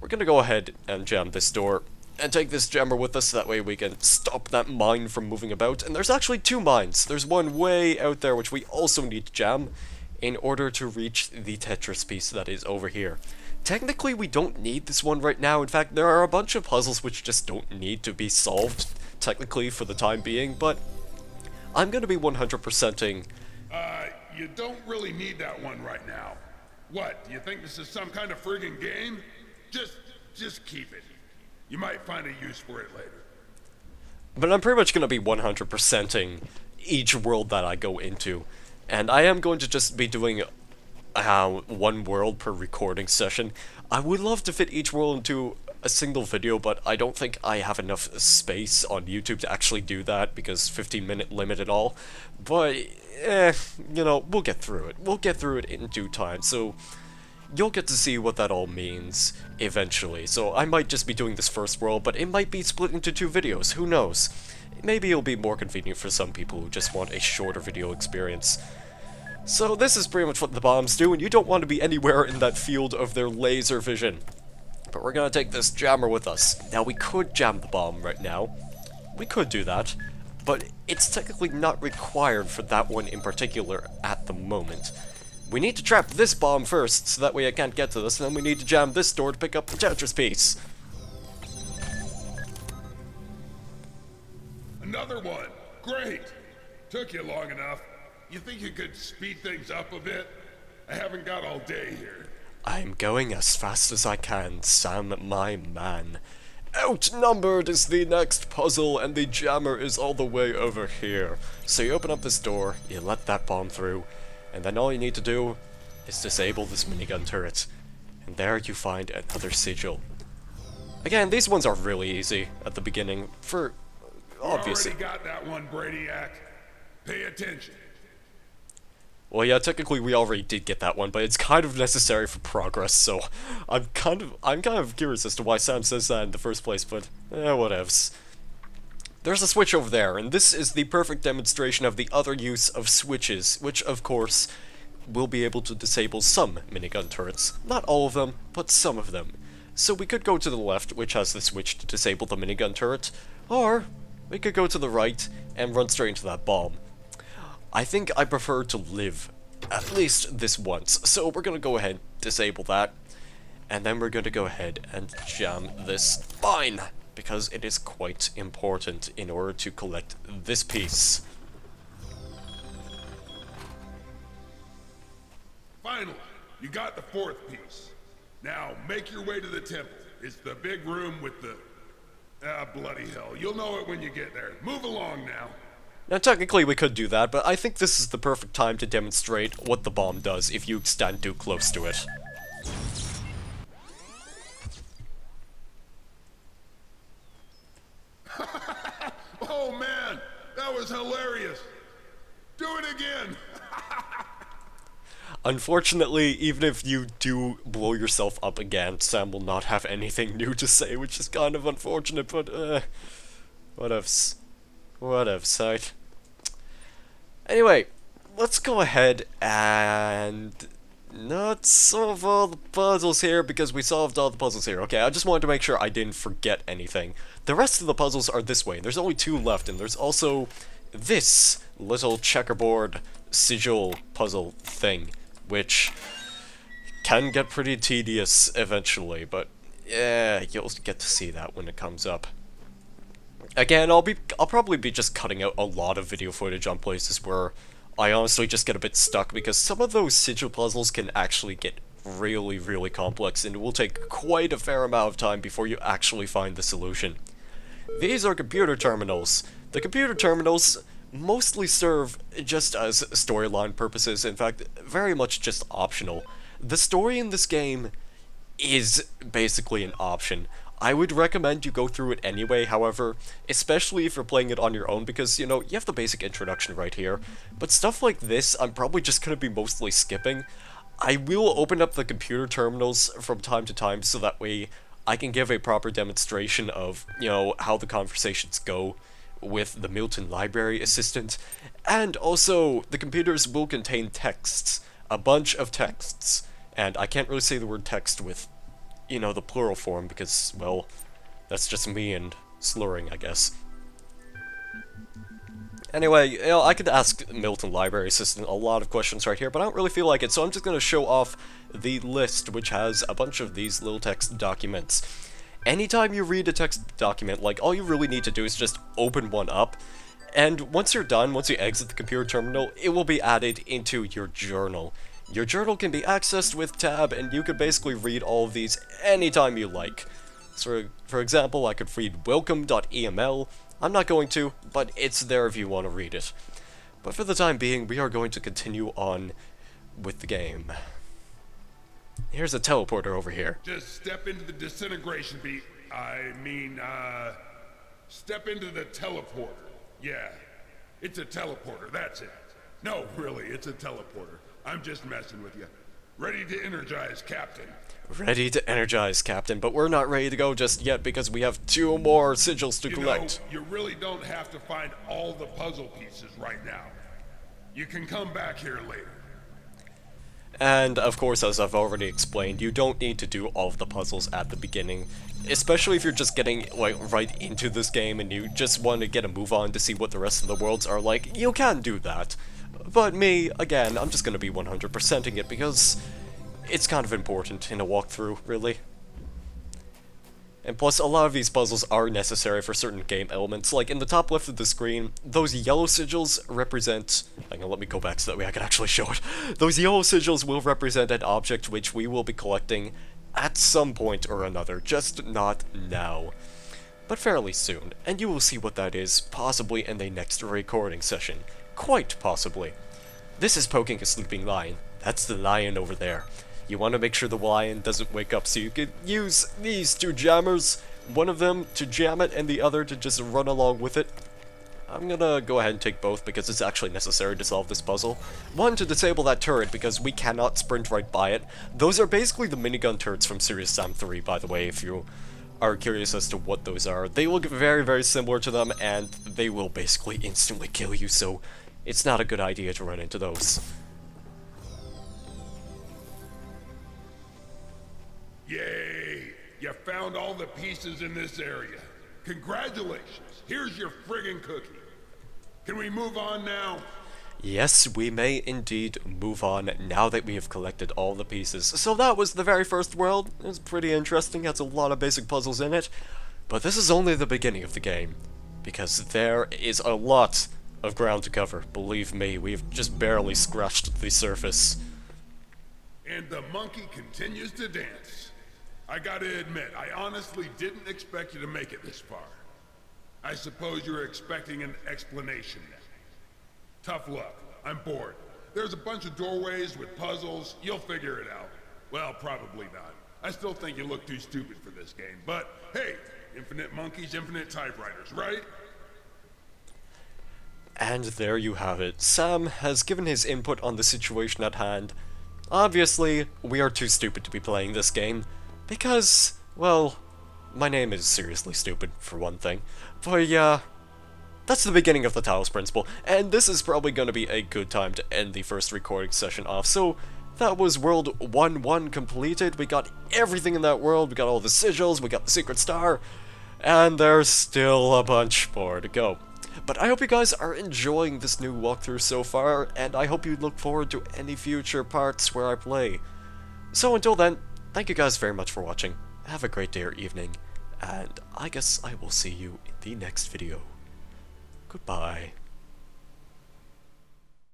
we're gonna go ahead and jam this door and take this jammer with us, that way we can stop that mine from moving about. And there's actually two mines. There's one way out there which we also need to jam in order to reach the Tetris piece that is over here. Technically, we don't need this one right now. In fact, there are a bunch of puzzles which just don't need to be solved, technically, for the time being, but I'm gonna be 100%ing. You don't really need that one right now. What, do you think this is some kind of friggin' game? Just keep it. You might find a use for it later. But I'm pretty much gonna be 100%ing each world that I go into. And I am going to just be doing one world per recording session. I would love to fit each world into a single video, but I don't think I have enough space on YouTube to actually do that, because 15-minute limit and all. But, you know, we'll get through it. We'll get through it in due time, so you'll get to see what that all means eventually. So I might just be doing this first world, but it might be split into two videos, who knows? Maybe it'll be more convenient for some people who just want a shorter video experience. So this is pretty much what the bombs do, and you don't want to be anywhere in that field of their laser vision. But we're gonna take this jammer with us. Now, we could jam the bomb right now. We could do that, but it's technically not required for that one in particular at the moment. We need to trap this bomb first, so that way it can't get to this, and then we need to jam this door to pick up the Tetris piece. Another one! Great! Took you long enough. You think you could speed things up a bit? I haven't got all day here. I'm going as fast as I can, Sam, my man. Outnumbered is the next puzzle, and the jammer is all the way over here. So you open up this door, you let that bomb through, and then all you need to do is disable this minigun turret. And there you find another sigil. Again, these ones are really easy at the beginning, for obviously. You already got that one, Brainiac. Pay attention. Well, yeah, technically we already did get that one, but it's kind of necessary for progress, so I'm kind of curious as to why Sam says that in the first place, but whatevs. There's a switch over there, and this is the perfect demonstration of the other use of switches, which, of course, will be able to disable some minigun turrets. Not all of them, but some of them. So we could go to the left, which has the switch to disable the minigun turret, or we could go to the right and run straight into that bomb. I think I prefer to live at least this once, so we're gonna go ahead, disable that, and then we're gonna go ahead and jam this mine, because it is quite important in order to collect this piece. Finally, you got the fourth piece. Now, make your way to the temple. It's the big room with the... bloody hell. You'll know it when you get there. Move along now. Now, technically we could do that, but I think this is the perfect time to demonstrate what the bomb does if you stand too close to it. Oh man, that was hilarious. Do it again. Unfortunately, even if you do blow yourself up again, Sam will not have anything new to say, which is kind of unfortunate, but whatevs. Whatevs, right? Anyway, let's go ahead and not solve all the puzzles here, because we solved all the puzzles here. Okay, I just wanted to make sure I didn't forget anything. The rest of the puzzles are this way. There's only two left, and there's also this little checkerboard sigil puzzle thing, which can get pretty tedious eventually, but yeah, you'll get to see that when it comes up. Again, I'll probably be just cutting out a lot of video footage on places where I honestly just get a bit stuck, because some of those sigil puzzles can actually get really, really complex, and it will take quite a fair amount of time before you actually find the solution. These are computer terminals. The computer terminals mostly serve just as storyline purposes, in fact, very much just optional. The story in this game is basically an option. I would recommend you go through it anyway, however, especially if you're playing it on your own, because, you know, you have the basic introduction right here, but stuff like this, I'm probably just going to be mostly skipping. I will open up the computer terminals from time to time, so that way I can give a proper demonstration of, you know, how the conversations go with the Milton Library Assistant, and also, the computers will contain texts, a bunch of texts, and I can't really say the word text with, you know, the plural form, because, well, that's just me and slurring, I guess. Anyway, you know, I could ask Milton Library Assistant a lot of questions right here, but I don't really feel like it, so I'm just going to show off the list, which has a bunch of these little text documents. Anytime you read a text document, like, all you really need to do is just open one up, and once you're done, once you exit the computer terminal, it will be added into your journal. Your journal can be accessed with Tab, and you can basically read all of these anytime you like. So, for example, I could read welcome.eml. I'm not going to, but it's there if you want to read it. But for the time being, we are going to continue on with the game. Here's a teleporter over here. Just step into the disintegration beat. Step into the teleporter. Yeah, it's a teleporter, that's it. No, really, it's a teleporter. I'm just messing with you. Ready to energize, Captain. Ready to energize, Captain, but we're not ready to go just yet because we have 2 more sigils to collect. You really don't have to find all the puzzle pieces right now. You can come back here later. And, of course, as I've already explained, you don't need to do all of the puzzles at the beginning. Especially if you're just getting, like, right into this game and you just want to get a move on to see what the rest of the worlds are like, you can do that. But me, again, I'm just going to be 100%ing it because it's kind of important in a walkthrough, really. And plus, a lot of these puzzles are necessary for certain game elements. Like, in the top left of the screen, those yellow sigils represent... Hang on, let me go back so that way I can actually show it. Those yellow sigils will represent an object which we will be collecting at some point or another, just not now. But fairly soon, and you will see what that is, possibly in the next recording session. Quite possibly. This is poking a sleeping lion. That's the lion over there. You want to make sure the lion doesn't wake up, so you could use these 2 jammers, one of them to jam it and the other to just run along with it. I'm gonna go ahead and take both because it's actually necessary to solve this puzzle. One to disable that turret because we cannot sprint right by it. Those are basically the minigun turrets from Serious Sam 3, by the way, if you are curious as to what those are. They look very, very similar to them, and they will basically instantly kill you, so it's not a good idea to run into those. Yay! You found all the pieces in this area. Congratulations! Here's your friggin' cookie. Can we move on now? Yes, we may indeed move on now that we have collected all the pieces. So that was the very first world. It was pretty interesting, has a lot of basic puzzles in it. But this is only the beginning of the game, because there is a lot of ground to cover. Believe me, we've just barely scratched the surface. And the monkey continues to dance. I gotta admit, I honestly didn't expect you to make it this far. I suppose you were expecting an explanation. Tough luck. I'm bored. There's a bunch of doorways with puzzles. You'll figure it out. Well, probably not. I still think you look too stupid for this game. But, hey, infinite monkeys, infinite typewriters, right? And there you have it. Sam has given his input on the situation at hand. Obviously, we are too stupid to be playing this game. Because, well, my name is seriously stupid, for one thing. But yeah, that's the beginning of the Talos Principle, and this is probably going to be a good time to end the first recording session off. So, that was World 1-1 completed. We got everything in that world. We got all the sigils, we got the secret star, and there's still a bunch more to go. But I hope you guys are enjoying this new walkthrough so far, and I hope you look forward to any future parts where I play. So until then, thank you guys very much for watching. Have a great day or evening, and I guess I will see you in the next video. Goodbye.